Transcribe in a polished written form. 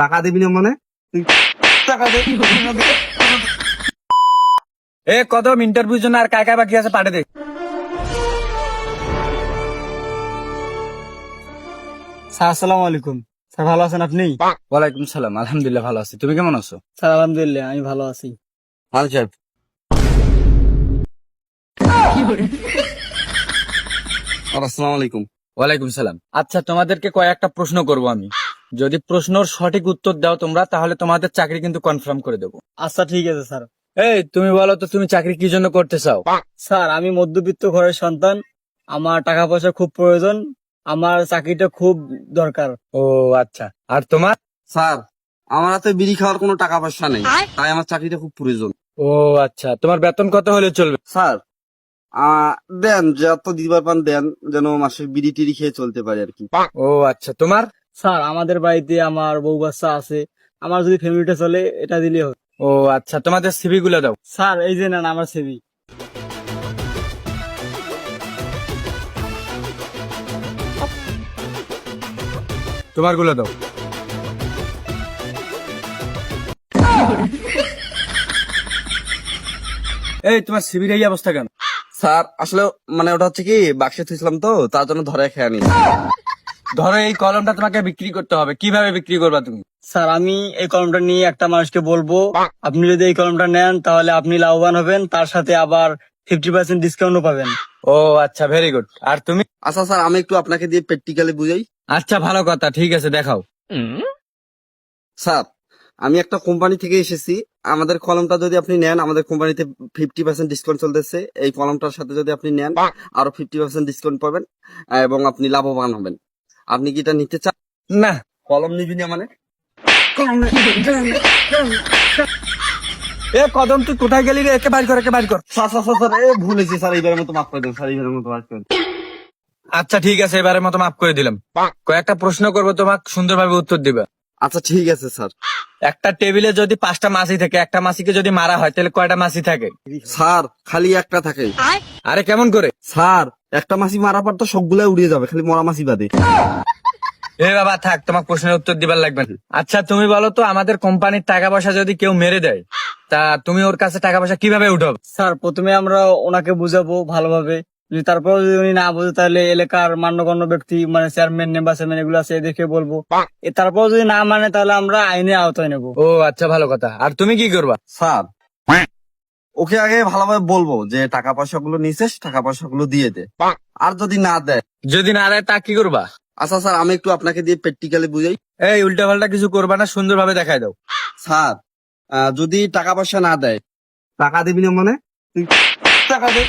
টাকা দিবি না মানে? তুই টাকা দে। এ কদম ইন্টারভিউর জন্য আর কায় কায় বাকি আছে পাঠে দে। স্যার আসসালামু আলাইকুম। স্যার ভালো আছেন আপনি? ওয়ালাইকুম সালাম, আলহামদুলিল্লাহ ভালো আছি। তুমি কেমন আছো? স্যার আলহামদুলিল্লাহ আমি ভালো আছি। হ্যাঁ সাহেব। আসসালামু আলাইকুম। ওয়ালাইকুম সালাম। আচ্ছা, তোমাদেরকে কয়েকটা প্রশ্ন করব আমি। যদি প্রশ্নর সঠিক উত্তর দাও তোমরা, তাহলে তোমাদের চাকরি কিন্তু কনফার্ম করে দেবো। আচ্ছা ঠিক আছে স্যার। এই তুমি বলো তো, তুমি চাকরি কি জন্য করতে চাও? স্যার আমি মধ্যবিত্ত ঘরের সন্তান, আমার টাকা পয়সা খুব প্রয়োজন, আমার চাকরিটা খুব দরকার। ও আচ্ছা, আর তোমার? স্যার, আমার হাতে বিড়ি খাওয়ার কোনো টাকা পয়সা নেই, তাই আমার চাকরিটা খুব প্রয়োজন। ও আচ্ছা, তোমার বেতন কত হলে চলবে? স্যার, দেন যত দিবার পান দেন, যেন মাসে বিড়ি টিড়ি খেয়ে চলতে পারি আর কি। ও আচ্ছা, তোমার? স্যার আমাদের বাড়িতে আমার বউ বাচ্চা আছে, আমার যদি ফ্যামিলিটা চলে এটা দিলে হবে। ও আচ্ছা, তোমাদের সিভি গুলো দাও। স্যার এই যে নেন আমার সেবি। তোমার গুলো দাও। এই তোমার সিভির এই অবস্থা কেন? স্যার আসলে মানে ওটা হচ্ছে কি, বাক্সে থুইছিলাম তো, তার জন্য ধরে খেয়ে নি। ধরো এই কলমটা তোমাকে বিক্রি করতে হবে, কিভাবে বিক্রি করবা তুমি? স্যার আমি এই কলমটা নিয়ে একটা মানুষকে বলবো, আপনি যদি এই কলমটা নেন তাহলে আপনি লাভবান হবেন, তার সাথে আবার 50% ডিসকাউন্টও পাবেন। ও আচ্ছা, ভেরি গুড। আর তুমি? আচ্ছা স্যার, আমি একটু আপনাকে দিয়ে প্র্যাকটিক্যালি বুঝাই। আচ্ছা, ভালো কথা, ঠিক আছে, দেখাও। স্যার, আমি একটা কোম্পানি থেকে এসেছি, আমাদের কলমটা যদি আপনি নেন, আমাদের কোম্পানিতে 50% ডিসকাউন্ট চলতেছে, এই কলমটার সাথে যদি আপনি নেন আরো 50% ডিসকাউন্ট পাবেন এবং আপনি লাভবান হবেন। আপনি কি এটা নিতে চান? না। কলম নিবি না মানে? এ কদম, তুই কোথায় গেলি রে? একে বাইর কর, একে বাইর কর। স্যার স্যার স্যার স্যার, ভুল হয়েছে স্যার, এইবারের মতো মাফ করে দেন স্যার, এইবারের মতো মাফ করে দেন। আচ্ছা ঠিক আছে, এবারের মতো মাফ করে দিলাম। কয়েকটা প্রশ্ন করবো, তোমাকে সুন্দরভাবে উত্তর দিবা। আচ্ছা ঠিক আছে স্যার। একটা টেবিলে যদি 5টা মাছি থাকে, একটা মাছিকে যদি মারা হয় তাহলে কয়টা মাছি থাকে? স্যার খালি একটা থাকে। আরে কেমন করে? স্যার একটা মাছি মারা পর তো সবগুলাই উড়িয়ে যাবে, খালি মরা মাছি বাদে। এ বাবা থাক, তোমার প্রশ্নের উত্তর দিবার লাগবে না। আচ্ছা তুমি বলো তো, আমাদের কোম্পানির টাকা পয়সা যদি কেউ মেরে দেয়, তা তুমি ওর কাছে টাকা পয়সা কিভাবে উঠাবে? স্যার প্রথমে আমরা ওনাকে বুঝাবো ভালোভাবে, যদি তারপর যদি উনি না বোঝে তাহলে এলাকার মান্যগণ্য ব্যক্তি মানে চেয়ারম্যান মেম্বার চেয়ারম্যান এগুলো আছে এদেরকে বলবো, তারপর যদি না মানে তাহলে আমরা আইনের আওতায় নেবো। ও আচ্ছা, ভালো কথা। আর তুমি কি করবা? স্যার ওকে আগে ভালোভাবে বলবো যে টাকা পয়সা গুলো নিছিস, টাকা পয়সা গুলো দিয়ে দে। আর যদি না দেয়? যদি না দেয় তা কি করবা? আচ্ছা স্যার, আমি একটু আপনাকে দিয়ে প্র্যাকটিক্যালি বুঝাই। এই উল্টা পাল্টা কিছু করবা না, সুন্দরভাবে দেখাই দাও। স্যার যদি টাকা পয়সা না দেয়? টাকা দিবি না মানে? তুই টাকা দে।